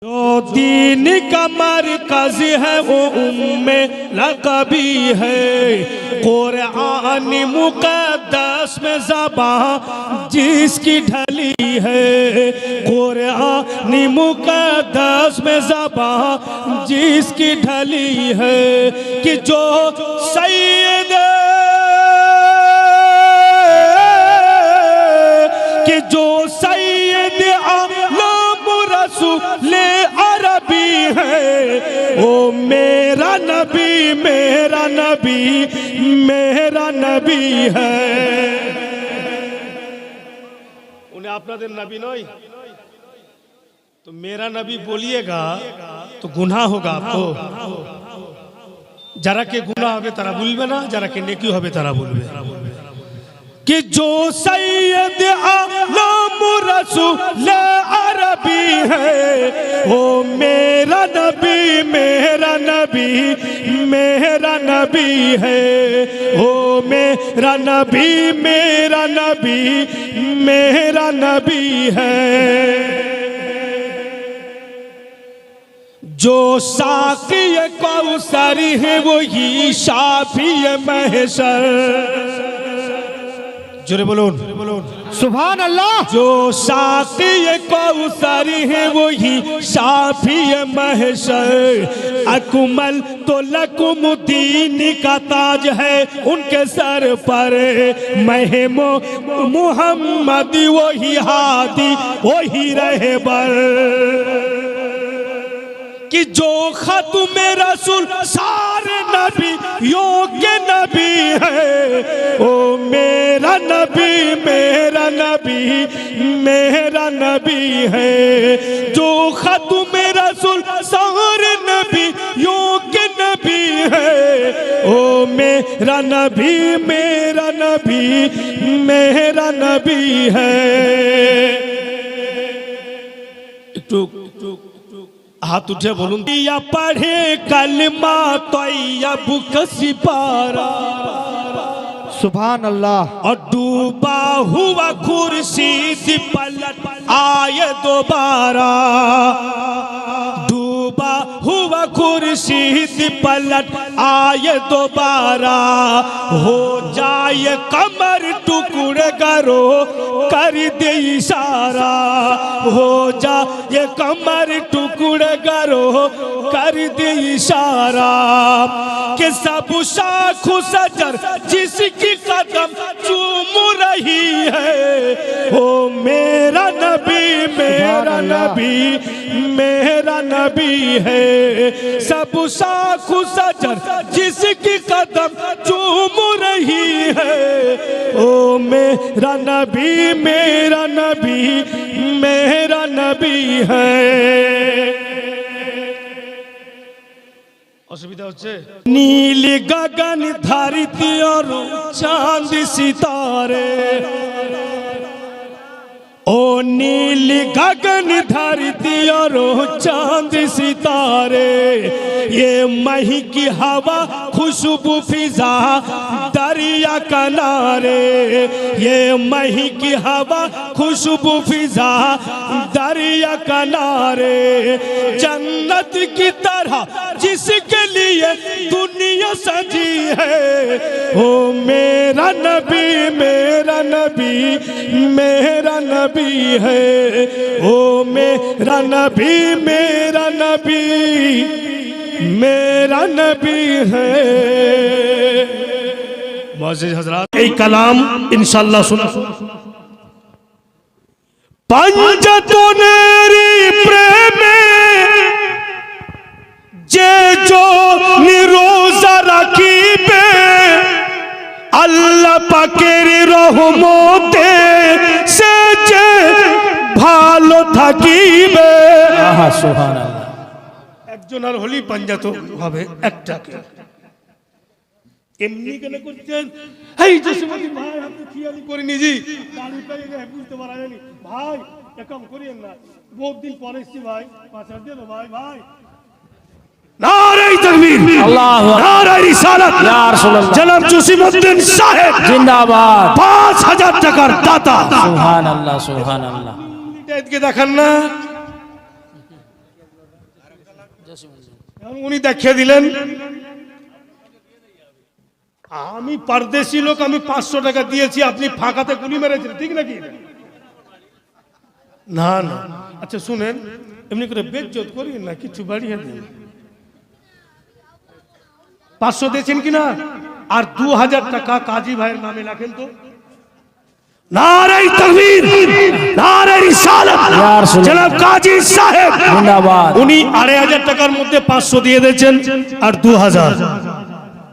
जो दीन का मरकज है वो उम्मे लक़बी है। कुरान मुक़द्दस में ज़बान जिसकी ढली है, कुरान मुक़द्दस में ज़बान जिसकी ढली है कि जो सैयद है ओ मेरा नबी मेरा नबी मेरा नबी है। उन्हें आपनाদের नबी नई तो मेरा नबी बोलिएगा तो गुनाह होगा आपको। जरा के गुनाह होगे तारा बोलबे ना, जरा के नेकी होगे तारा बोलबे कि जो सैयद आलम रसूल अरबी है वो मेरा नबी मेरा नबी मेरा नबी है। वो मेरा नबी मेरा नबी मेरा नबी है। जो साक़ी कौसर है वो ही शाफी महशर। जोरे बोलून सुभान अल्लाह। जो साक़ी कौसर है वो ही शाफी महशर। अकुमल तो लकुमुद्दीन का ताज है उनके सर पर। महमो मुहम्मद वही हादी वही रहबर कि जो खत्म रसूल सारे नबी योग्य नबी है। ओ मेरा नबी मेरा नबी मेरा नबी है। जो खत्म रसूल सारे नबी योग्य नबी है। ओ मेरा नबी मेरा नबी मेरा नबी है। हाथ उठे बोलूं या पढ़े कलमा तैयब कसी पारा। सुभान अल्लाह। और डूबा हुआ खुर्शीद पलट आए दोबारा। डूबा हुआ खुर्शीद पलट आए दोबारा। हो जाए कमर टुकड़े करो कर दे इशारा। हो जाए कमर टुकड़े करो कर दे इशारा कि सब शाख सजर जिसकी कदम चूम रही है। ओ मेरा नबी मेरा नबी मेरा नबी है। सब शाख सजर जिसकी कदम चूम रही है। ओ मेरा नबी मेरा नबी मेरा नबी है। असुविधा होच्छे नील गगन धरती और चांद सितारे। ओ नील गगन धरती और चांद सितारे। ये मही की हवा खुशबू फिजा दरिया किनारे। ये मही की हवा खुशबू फिजा दरिया किनारे। जन्नत की तरह जिसके लिए दुनिया सजी है। ओ मेरा नबी मेरा नबी मेरा नबी है। ओ मेरा नबी मेरा नबी मेरा नबी है। मुअज़्ज़िज़ हज़रात एक कलाम इंशाअल्लाह सुना। पंजतनेरी प्रेमे जे जो निरोजा रखीबे अल्लाह पाकेर रहमते से जे भालो থাকিবে। आहा सुभान अल्लाह। একজন আর হলি পাঞ্জাতো হবে একটাকে এমনি কেন করছেন? এই জসিমুদ্দিন ভাই আপনি খেয়ালি করেনি জি দাড়ি পেয়ে বুঝতে পারা যায়নি ভাই এরকম করিয়েন না। বহুত দিন পরে এসেছি ভাই 5000 দিয়ে দাও ভাই ভাই। नारे तकबीर अल्लाहु अकबर। नारे रिसालत या रसूलल्लाह। जनाब जसीमुद्दीन साहेब जिंदाबाद। 5000 টাকার দাতা। सुभान अल्लाह सुभान अल्लाह। এদিকে দেখেন না এখন উনি দেখিয়ে দিলেন। আমি পারদেশি লোক, আমি 500 টাকা দিয়েছি, আপনি ফাঁকাতে গুলি মেরেছেন, ঠিক নাকি? না না, আচ্ছা শুনেন, এমনি করে বেজ্জত করি না, কিছু বাড়িয়ে দিন। 500 দিয়েছেন কিনা? আর 2000 টাকা কাজী ভাইয়ের নামে রাখেন তো। নারে তাকবীর, নারে রিসালাত, জনাব কাজী সাহেব জিন্দাবাদ। উনি 2500 টাকার মধ্যে 500 দিয়ে দিয়েছেন আর 2000।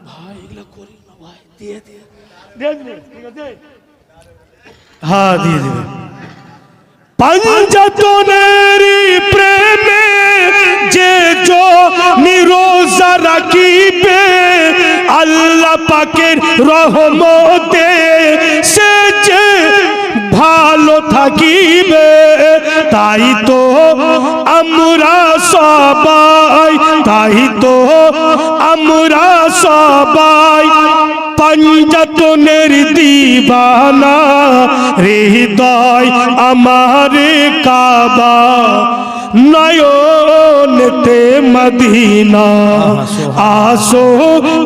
ভাই এগুলা করি না ভাই, দিয়ে দিয়ে ঠিক আছে, হ্যাঁ দিয়ে দিবেন। পঞ্জতনের প্রেমে যে জো নিরোজা রাখিবে, আল্লাহ পাকের রহমতে সে যে ভালো থাকিবে। তাই তো আমরা সবাই, তাই তো আমরা সবাই পঞ্জতনের দিবানা, হৃদয় আমার কাবা, নয়নেতে মদিনা। আসো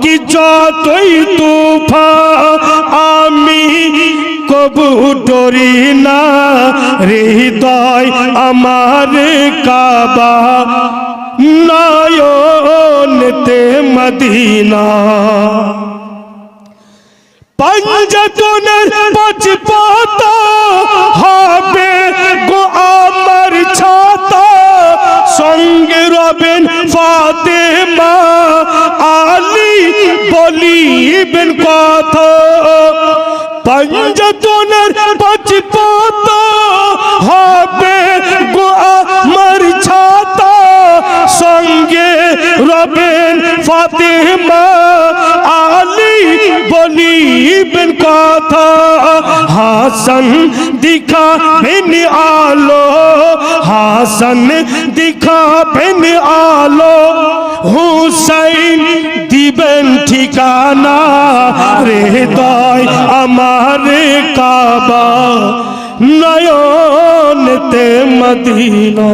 কি যতই তুফান আমি কবু ডরি না, হৃদয় আমার কাবা, নয়নেতে মদিনা। পঞ্জতনের 5 পাতা হবে গো আমার ছাতা, সঙ্গে রবেন ফাতেমা আলী বলিবেন কথা। পঞ্জতনের 5 পাতা হবে গো আমার ছাতা, সঙ্গে রবেন ফাতেমা আলী বলিবেন কথা। হাসান দিখাবেন আলো, হাসান দিখাবেন আলো, হুসাইন দিবেন ঠিকানা, হৃদয় আমার কাবা, নয়নেতে মদিনা।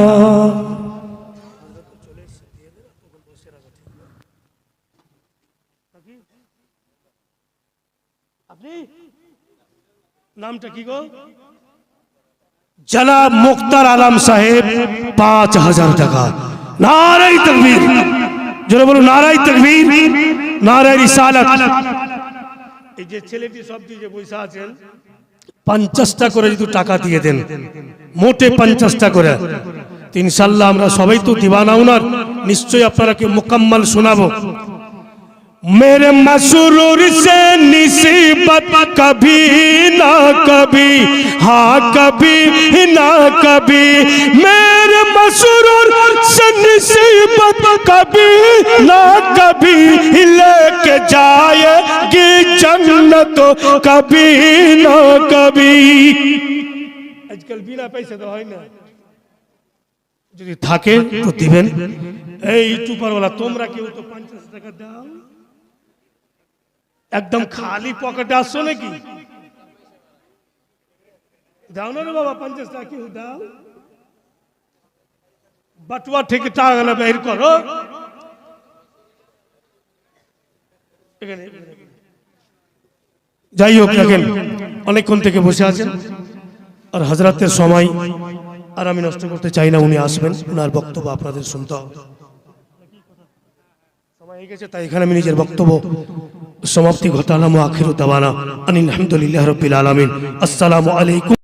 নামটা কি গো? জনাব মুক্তার আলম সাহেব 5000 টাকা। নারে তাকবীর, জোরে বলুন নারে তাকবীর, নারে রিসালাত। এই যে ছেলেটি সব দিয়ে পয়সা আছেন, 50টা করে যদি টাকা দিয়ে দেন, মোটে 50টা করে, ইনশাআল্লাহ আমরা সবাই তো দিওয়ানা উনার, নিশ্চয়ই আপনারাকে মুকাম্মাল শোনাবো। मेरे मसरूर से निस्बत कभी ना कभी, हाँ कभी ना कभी, मेरे मसरूर से निस्बत कभी ना कभी, लेके जाएगी जन्नत कभी ना कभी। आजकल बिना पैसे तो है ना, যদি থাকে তো দিবেন। এই ইউটিউবারওয়ালা তোমরা কেউ তো 50 টাকা দাও, একদম খালি পকেটে আসছো নাকি? দাও না রে বাবা, 50 টাকা কেউ দাও। বাটুয়া থেকে টাকা বের করো। যাই হোক, দেখেন অনেকক্ষণ থেকে বসে আছেন, আর হযরতের সময় আর আমি নষ্ট করতে চাই না। উনি আসবেন, ওনার বক্তব্য আপনাদের শুনতে হবে। সময় হয়ে গেছে, তাই এখানে আমি নিজের বক্তব্য সমাপ্তি ঘটালাম। আখিরু দাওয়ানা আনিল হামদুলিল্লাহি রাব্বিল আলামিন। আসসালামু আলাইকুম।